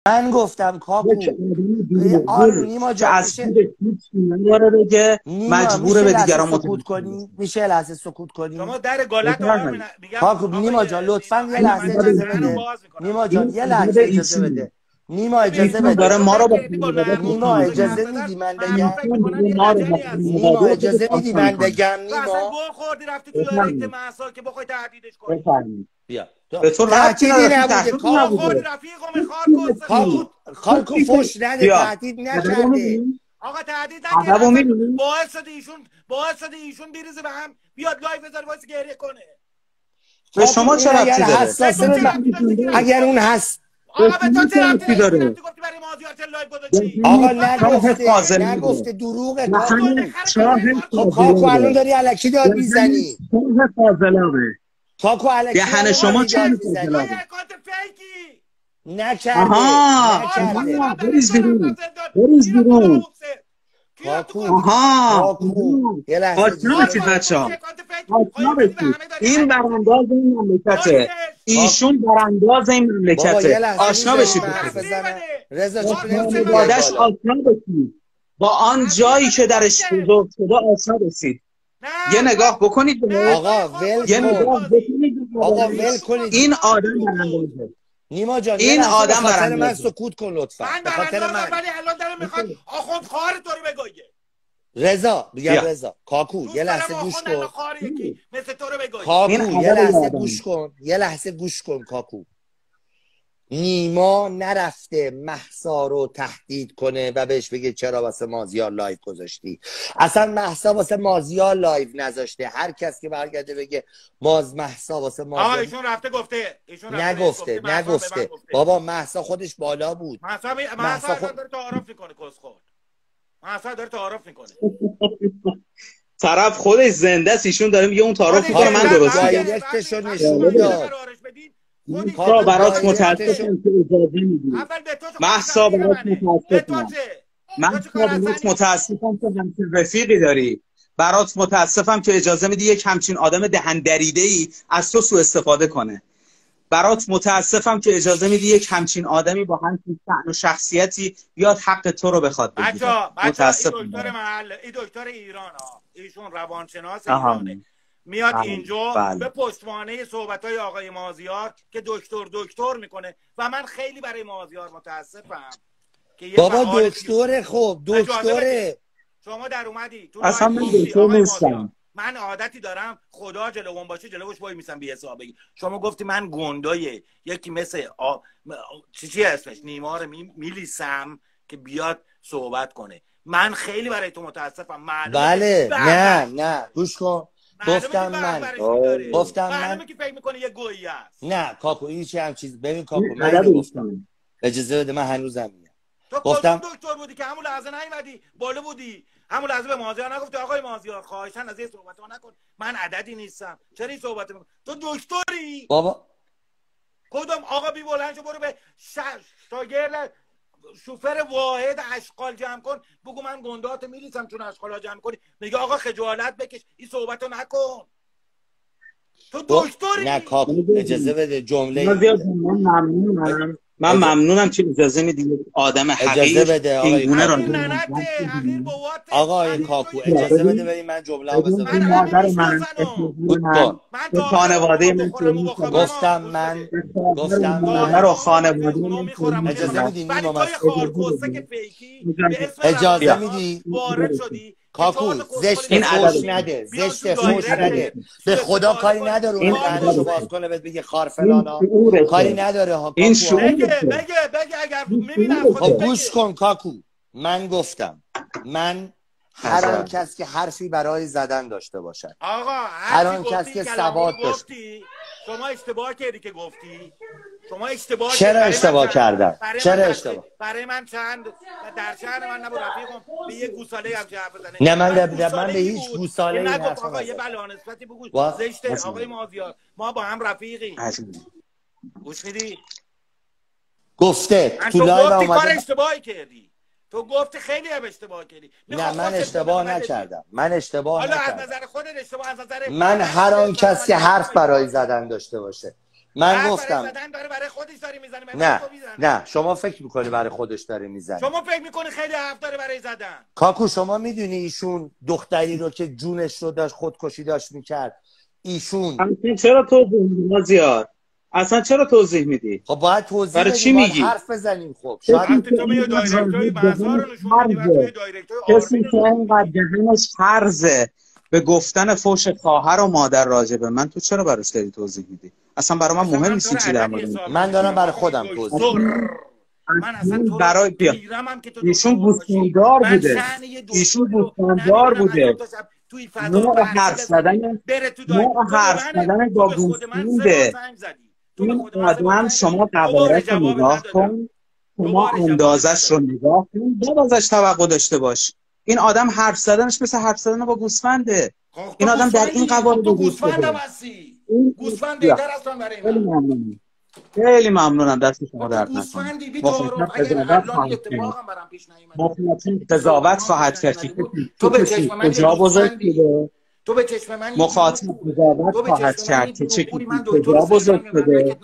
من گفتم کاکو نیما که از خودش نداره بگه مجبوره به دیگران سکوت کنی. میشه لحظه سکوت کنی؟ شما در گالت میگم کاکو نیما جان لطفاً یه لحظه اجازه بده. نیما جان یه لحظه اجازه بده. نیما اجازه بده. داره ما رو نیما اجازه میدی من بگم؟ نیما اجازه میدی من بگم؟ نیما گل خوردی رفتی تو دایرکت مهسا که بخوای تهدیدش کنی. بیا به تو تهدیدی نبوده. گل خوردی رفیقو میخواد کاکو فوش نده. تهدید نکرده. آقا تهدید نکرده. باعث شده ایشون بریزه به هم بیاد لایو بذاره واسه گریه کنه. به شما چه ربطی داره؟ اگر اون هست آقا به تو چه ربطی داره؟ گفتی برای مازیار چه لایو گذاشتی؟ آقا نگفته دروغه. کاکو الان داری الکی داد میزنی. کاکو الکی دهن شما چه میزنی. اکانت فیکی نکرده. بریز بیرون. کاکو یه لحظه این برانداز این مملکته. ایشون برانداز این مملکته. آشنا بشید. رضا خانواده‌اش آشنا بشید. با آن جایی که درش بزرگ شده آشنا بشید. یه نگاه بکنید. آقا ول کنید. این آدم براندازه. نیما جان این آدم براندازه. من سکوت کن لطفا. به خاطر من. ولی الان داره میخواد آخوند خار طوری بگویه. رضا میگم رضا کاکو یه لحظه گوش کن. مثل تو رو بگویه. کاکو یه لحظه گوش کن. یه لحظه گوش کن کاکو. نیما نرفته مهسا رو تهدید کنه و بهش بگه چرا واسه مازیار لایو گذاشتی. اصلا مهسا واسه مازیار لایو نذاشته. هر کس که برگرده بگه مهسا واسه مازیار. ایشون رفته گفته. نگفته. بابا مهسا خودش بالا بود. مهسا داره تعارف میکنه کسخور. مهسا داره تعارف میکنه. طرف خودش زنده است. ایشون داره میگه اون تعارف میکنه. من درست میگم. دایرکتشو نشون داد. مهسا برات متاسفم که اجازه میدی. مهسا برات متاسفم. مهسا برات متاسفم که همچین رفیقی داری. برات متاسفم که اجازه میدی یک همچین آدم دهن دریده‌ای از تو سوء استفاده کنه. برات متاسفم که اجازه میدی یک همچین آدمی با همچین شأن و شخصیتی بیاد حق تو رو بخواد بگیره. متاسفم. این دکتر محل، این دکتر ایران ایشون روانشناس ایرانه. میاد اینجا به پشتوانه صحبت‌های آقای مازیار که دکتر میکنه و من خیلی برای مازیار متاسفم که بابا دکتره. خب دکتره. شما در اومدی تو اصلا من دکتر نیستم. من عادتی دارم خدا جلوم باشه جلوش وای میسم بی حسابی. شما گفتی من گندای یکی مثل چی اسمش نیما رو میلیسم که بیاد صحبت کنه. من خیلی برای تو متاسفم. بله نه گوش کن. گفتم من که فکر میکنه یه گویی است. نه کاکو این چه هم چیز. ببین کاکو من اینو گفتم. اجازه بده من هنوزم میگم. تو گفتم دکتر بودی که همون لحظه نیومدی بالا بودی. همون لحظه به مازیار نگفتی آقای مازیار خواهشاً از این صحبت‌ها نکن. من عددی نیستم. چرا این صحبت می‌کنی؟ تو دکتری. بابا کدوم آقا بی بلند شو برو به شاگرد شوفر واحد اشغال جمع کن بگو من گندات میریزم چون اشغالا جمع کنی. میگه آقا خجالت بکش این صحبتو نکن. تو دکتری. نه کاکو اجازه بده جمله. من ممنونم که اجازه میدی آدم حقیر اینگونه را آقای کاکو اجازه بده ببین من جمله رو بزنم. من خانواده من گفتم من رو خانواده من اجازه میدی نیما اجازه اجازه میدی وارد شدی کاکو زشت فوش نده. زشت فوش نده. به خدا کاری نداره اون دهنشو باز کنه بهت بگه خار فلانا. کاری نداره ها این بگه اگر میبینم خب گوش کن کاکو. من گفتم من هر آن کس که حرفی برای زدن داشته باشد. آقا هر آن کس که سواد داشته. شما اشتباه کردی که گفتی. شما اشتباه چرا اشتباه کردم؟ چرا اشتباه؟ برای من چند در شهر من نبود رفیقم به یه گوساله هم حرف بزنه. نه من به هیچ گوساله ای نگفت. آقا یه بلا نسبتی بگو زشته. آقای مازیار ما با هم رفیقیم. گوش میدی؟ گفته تو لایو اومده کار اشتباهی کردی. تو گفتی خیلی هم اشتباه کردی. نه من اشتباه نکردم. من اشتباه نکردم. حالا از نظر خودت اشتباه از نظر من هر آن کس که حرف برای زدن داشته باشه من گفتم برای خودش داره میزنه. نه شما فکر میکنی برای خودش داره میزنه. شما فکر میکنی خیلی حرف داره برای زدن. کاکو شما میدونی ایشون دختری رو که جونش رو داشت خودکشی داشت میکرد، ایشون چرا توضیح میدی مازیار؟ اصلا چرا توضیح میدی؟ خب باید توضیح بدیم، چی میگی؟ حرف بزنیم. خب شاید تو به دایرکتوری بحثا رو نشون میدی و توی دایرکتوری کسی که اینقدر دهنش فرضه به گفتن فوش خواهر و مادر راجبه من، تو چرا براش داری توضیح میدی؟ اصلا برای من مهم نیست چی در مورد من دارم برای خودم توضیح میدم. من اصلا تو برای پیرمم که تو ایشون گوسفنددار بوده. ایشون گوسفنددار بوده. نوع حرف زدن با گوسفنده. این آدم شما قوارش رو نگاه کن، شما اندازش رو نگاه کن، بعد ازش توقع داشته باش. این آدم حرف زدنش مثل حرف زدن با گوسفنده. این آدم در این قواره تو گوسفندم هستی. گوسفند بهتر از تو برای من. خیلی ممنونم، دست شما درد نکنه. گوسفندی بی تعارف اگه الان اتفاقم برام پیش نیومد. قضاوت خواهد کرد که تو به چشم من کجا بزرگ شده. تو به چشم من مخاطب قضاوت خواهد کرد که چه کجا بزرگ شده.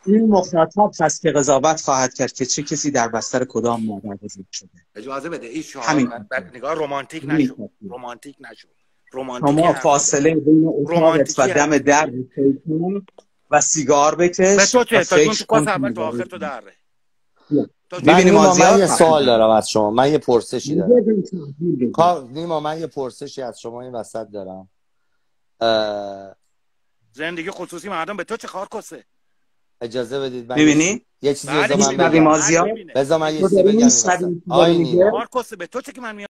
این مخاطب هست که قضاوت خواهد کرد که چه کسی در بستر کدام مادر بزرگ شده. اجازه بده این شما نگاه رمانتیک نشو. شما فاصله بین اتاقت و دم در کن و سیگار بکش. به تو چه؟ تا تو کاس اول تا آخر تو دره. نیما من یه سوال دارم از شما. من یه پرسشی دارم. نیما من یه پرسشی از شما این وسط دارم. زندگی خصوصی مردم به تو چه کار کسه؟ اجازه بدید ببینی؟ یه چیزی بذار من بگم. بذار من یه چیزی بگم. کار کسه به تو چه که من